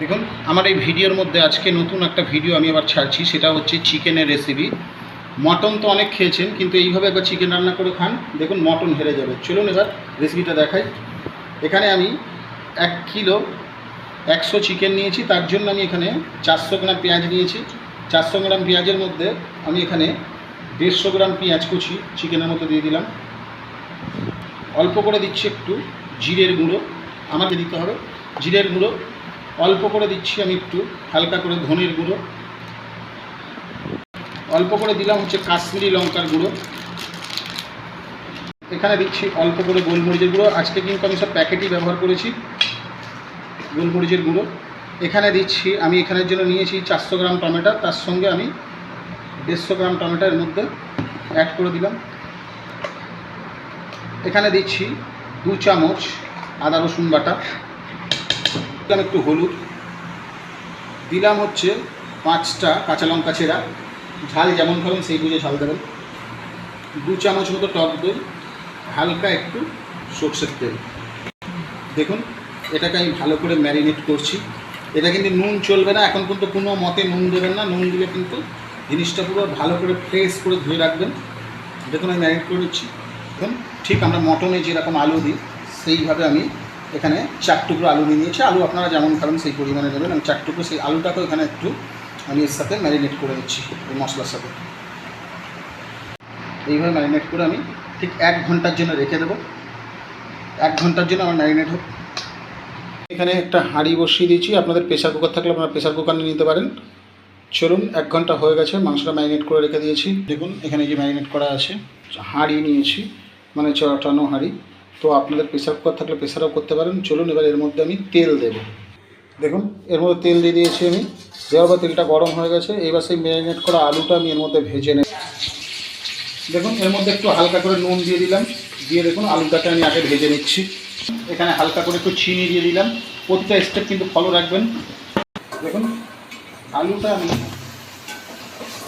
দেখুন আমার এই ভিডিওর মধ্যে আজকে নতুন একটা ভিডিও আমি আবার ছাড়ছি, সেটা হচ্ছে চিকেনের রেসিপি। মটন তো অনেক খেয়েছেন, কিন্তু এইভাবে একবার চিকেন রান্না করে খান, দেখুন মটন হেরে যাবে। চলুন এবার রেসিপিটা দেখাই। এখানে আমি 1 কিলো 100 চিকেন নিয়েছি, তার জন্য আমি এখানে 400 গ্রাম পেঁয়াজ নিয়েছি। 400 গ্রাম পেঁয়াজের মধ্যে আমি এখানে 150 গ্রাম পেঁয়াজ কুচি চিকেনের মধ্যে দিয়ে দিলাম। অল্প করে দিচ্ছি একটু জিরের গুঁড়ো, আমাকে দিতে হবে জিরের গুঁড়ো। অল্প করে দিচ্ছি আমি একটু হালকা করে ধনের গুঁড়ো। অল্প করে দিলাম হচ্ছে কাশ্মীরি লঙ্কার গুঁড়ো। এখানে দিচ্ছি অল্প করে গোলমরিচের গুঁড়ো। আজকে কিন্তু আমি সব প্যাকেটই ব্যবহার করেছি গোলমরিচের গুঁড়ো। এখানে দিচ্ছি আমি এখানের জন্য নিয়েছি 400 গ্রাম টমেটো, তার সঙ্গে আমি 150 গ্রাম টমেটোর মধ্যে অ্যাড করে দিলাম। এখানে দিচ্ছি 2 চামচ আদা রসুন বাটা। দিলাম একটু হলুদ, দিলাম হচ্ছে 5টা কাঁচা লঙ্কা ছেঁড়া, ঝাল যেমন খাবেন সেই বুঝে ঝাল দেবেন। 2 চামচ মতো টক দই, হালকা একটু সরষের তেল। দেখুন এটাকে আমি ভালো করে ম্যারিনেট করছি। এটা কিন্তু নুন চলবে না, এখন কিন্তু কোনো মতে নুন দেবেন না। নুন দিলে কিন্তু জিনিসটা পুরো ভালো করে ফ্রেশ করে ধুয়ে রাখবেন। দেখুন আমি ম্যারিনেট করে নিচ্ছি। দেখুন ঠিক আমরা মটনে যেরকম আলু দিই সেইভাবে আমি এখানে 4 টুকরো আলু নিয়ে নিয়েছি। আলু আপনারা যেমন খাবেন সেই পরিমাণে দেবেন। আমি 4 টুকরো সেই আলুটাকেও এখানে একটু আমি এর সাথে ম্যারিনেট করে নিচ্ছি, এই মশলার সাথে। এইভাবে ম্যারিনেট করে আমি ঠিক 1 ঘন্টার জন্য রেখে দেবো। 1 ঘন্টার জন্য আমার ম্যারিনেট হোক। এখানে একটা হাঁড়ি বসিয়ে দিয়েছি, আপনাদের প্রেসার কুকার থাকলে আপনারা প্রেসার কুকার নিয়ে নিতে পারেন। চলুন 1 ঘন্টা হয়ে গেছে, মাংসটা ম্যারিনেট করে রেখে দিয়েছি। দেখুন এখানে যে ম্যারিনেট করা আছে, হাঁড়ি নিয়েছি, মানে চটানো হাঁড়ি। তো আপনাদের প্রেসার কুকার থাকলে প্রেসারও করতে পারেন। চলুন এবার এর মধ্যে আমি তেল দেব। দেখুন এর মধ্যে তেল দিয়ে দিয়েছি আমি। দেওয়ার পর তেলটা গরম হয়ে গেছে। এবার সেই ম্যারিনেট করা আলুটা আমি এর মধ্যে ভেজে নেব। দেখুন এর মধ্যে একটু হালকা করে নুন দিয়ে দিলাম, দিয়ে দেখুন আলুটাকে আমি আগে ভেজে নিচ্ছি। এখানে হালকা করে একটু চিনি দিয়ে দিলাম। প্রতিটা স্টেপ কিন্তু ফলো রাখবেন। দেখুন আলুটা আমি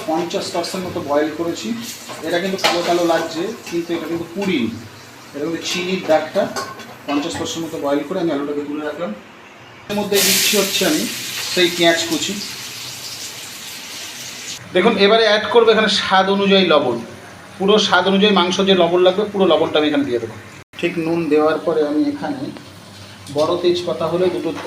50% মতো বয়েল করেছি। এটা কিন্তু কালো কালো লাগছে, কিন্তু এটা কিন্তু পুড়িনি। এটা কিন্তু চিনির দাগটা 50% মতো বয়েল করে আমি আলুটাকে তুলে রাখলাম। এর মধ্যে দিচ্ছি হচ্ছে আমি সেই পেঁয়াজ কুচি। দেখুন এবারে অ্যাড করবো এখানে স্বাদ অনুযায়ী লবণ। পুরো স্বাদ অনুযায়ী মাংস যে লবণ লাগবে পুরো লবণটা আমি এখানে দিয়ে দেবো। ঠিক নুন দেওয়ার পরে আমি এখানে বড় তেজপাতা হলে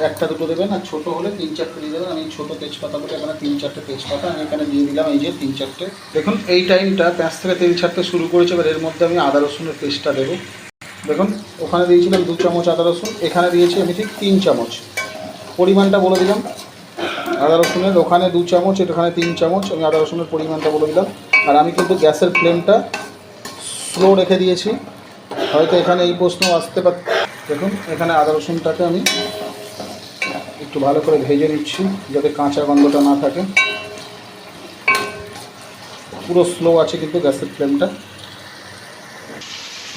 একটা দুটো দেবেন, আর ছোটো হলে 3-4টে দিয়ে দেবেন। আমি ছোটো তেজপাতা বলে এখানে 3-4টে তেজপাতা আমি এখানে দিয়ে দিলাম, এই যে 3-4টে। দেখুন এই টাইমটা পেঁয়াজ থেকে তেল ছাড়তে শুরু করেছে। এবার এর মধ্যে আমি আদা রসুনের পেস্টটা দেবো। দেখুন ওখানে দিয়েছিলাম 2 চামচ আদা রসুন, এখানে দিয়েছি আমি ঠিক 3 চামচ। পরিমাণটা বলে দিলাম আদা রসুনের, ওখানে 2 চামচ, এখানে 3 চামচ। আমি আদা রসুনের পরিমাণটা বলে দিলাম। আর আমি কিন্তু গ্যাসের ফ্লেমটা স্লো রেখে দিয়েছি, হয়তো এখানে এই প্রশ্ন আসতে পারে। দেখুন এখানে আদা রসুনটাকে আমি একটু ভালো করে ভেজে নিচ্ছি, যাতে কাঁচা গন্ধটা না থাকে। পুরো স্লো আছে কিন্তু গ্যাসের ফ্লেমটা।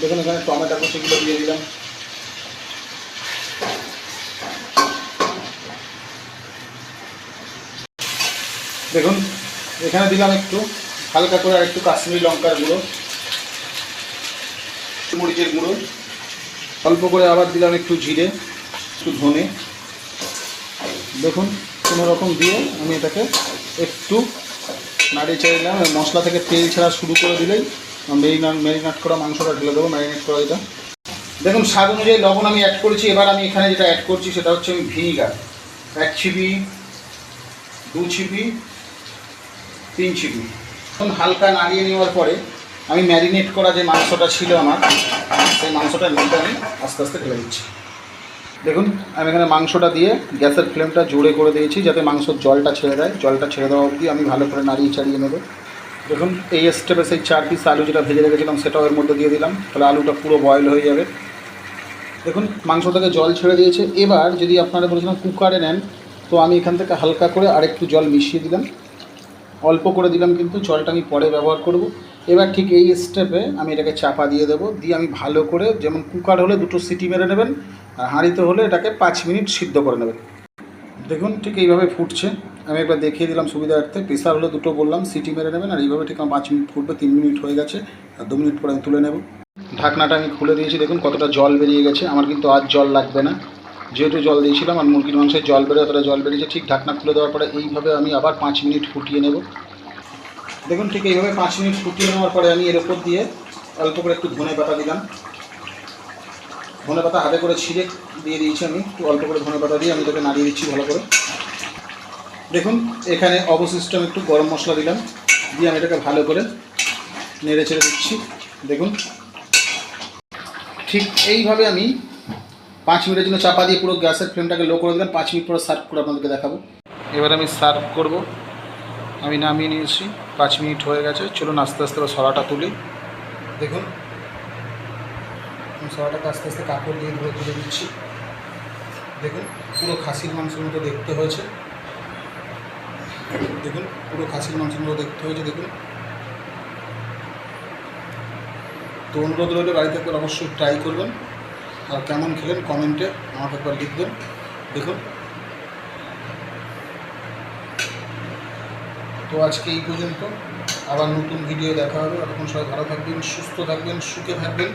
দেখুন এখানে টমেটো কুচিগুলো দিয়ে দিলাম। দেখুন এখানে দিলাম একটু হালকা করে আর একটু কাশ্মীরি লঙ্কার গুঁড়ো, মরিচের গুঁড়ো। অল্প করে আবার দিলাম একটু জিরে, একটু ধনে। দেখুন কোনো রকম দিয়ে আমি এটাকে একটু নাড়িয়ে চেড়ে দিলাম। মশলা থেকে তেল ছাড়া শুরু করে দিলেই ম্যারিনেট করা মাংসটা ঢেলে দেবো, ম্যারিনেট করা এটা। দেখুন স্বাদ অনুযায়ী লবণ আমি অ্যাড করেছি। এবার আমি এখানে যেটা অ্যাড করছি সেটা হচ্ছে আমি ভিনিগার 1 ছিপি, 2 ছিপি, 3 ছিপি। এখন হালকা নাড়িয়ে নেওয়ার পরে আমি ম্যারিনেট করা যে মাংসটা ছিল আমার, সেই মাংসটা নিতে আমি আস্তে আস্তে ঢেলে দিচ্ছি। দেখুন আমি এখানে মাংসটা দিয়ে গ্যাসের ফ্লেমটা জোরে করে দিয়েছি, যাতে মাংসর জলটা ছেড়ে দেয়। জলটা ছেড়ে দেওয়া অবধি আমি ভালো করে নাড়িয়ে চাড়িয়ে নেব। দেখুন এই স্টেপে সেই 4 পিস আলু যেটা ভেজে রেখেছিলাম সেটাও এর মধ্যে দিয়ে দিলাম, তাহলে আলুটা পুরো বয়েল হয়ে যাবে। দেখুন মাংস থেকে জল ছেড়ে দিয়েছে। এবার যদি আপনারা বলেছিলাম কুকারে নেন, তো আমি এখান থেকে হালকা করে আরেকটু জল মিশিয়ে দিলাম, অল্প করে দিলাম, কিন্তু জলটা আমি পরে ব্যবহার করব। এবার ঠিক এই স্টেপে আমি এটাকে চাপা দিয়ে দেবো। দিয়ে আমি ভালো করে, যেমন কুকার হলে 2টো সিটি মেরে নেবেন, আর হাঁড়িতে হলে এটাকে 5 মিনিট সিদ্ধ করে নেবেন। দেখুন ঠিক এইভাবে ফুটছে। আমি একবার দেখিয়ে দিলাম সুবিধার্থে। প্রেসার হলে 2টো বললাম, সিটি মেরে নেবেন। আর এইভাবে ঠিক আমার 5 মিনিট ফুটবে। 3 মিনিট হয়ে গেছে, আর 2 মিনিট পরে আমি তুলে নেব। ঢাকনাটা আমি খুলে দিয়েছি। দেখুন কতটা জল বেরিয়ে গেছে। আমার কিন্তু আর জল লাগবে না। যেহেতু জল দিয়েছিলাম আর মুরগির মাংসের জল বেরোয়, অতটা জল বেরিয়েছে। ঠিক ঢাকনা খুলে দেওয়ার পরে এইভাবে আমি আবার 5 মিনিট ফুটিয়ে নেব। দেখুন ঠিক এইভাবে 5 মিনিট ফুটিয়ে নেওয়ার পরে আমি এর ওপর দিয়ে অল্প করে একটু ধনে পাতা দিলাম। ধনে পাতা হাতে করে ছিঁড়ে দিয়ে দিয়েছি আমি, একটু অল্প করে ধনে পাতা দিয়ে আমি এটাকে নাড়িয়ে দিচ্ছি ভালো করে। দেখুন এখানে অবশিষ্ট আমি একটু গরম মশলা দিলাম, দিয়ে আমি এটাকে ভালো করে নেড়ে চেড়ে দিচ্ছি। দেখুন ঠিক এইভাবে আমি 5 মিনিটের জন্য চাপা দিয়ে পুরো গ্যাসের ফ্লেমটাকে লো করে দিলাম। 5 মিনিট পরে সার্ভ করে আপনাদেরকে দেখাবো। এবার আমি সার্ভ করব। আমি নামিয়ে নিয়েছি, 5 মিনিট হয়ে গেছে। চলুন আস্তে আস্তে সরাটা তুলি। দেখুন সরাটাকে আস্তে আস্তে কাপড় দিয়ে ধরে তুলে দিচ্ছি। দেখুন পুরো খাসির মাংসের মতো দেখতে হয়েছে। দেখুন পুরো খাসির মাংসের মতো দেখতে হয়েছে। দেখুন তো অনুরোধ রইলে বাড়িতে একবার অবশ্যই ট্রাই করবেন, আর কেমন খেলেন কমেন্টে আমাকে একবার লিখবেন। দেখুন তো আজকে এই পর্যন্ত, আবার নতুন ভিডিও দেখা হবে। তখন সবাই ভালো থাকবেন, সুস্থ থাকবেন, সুখে থাকবেন।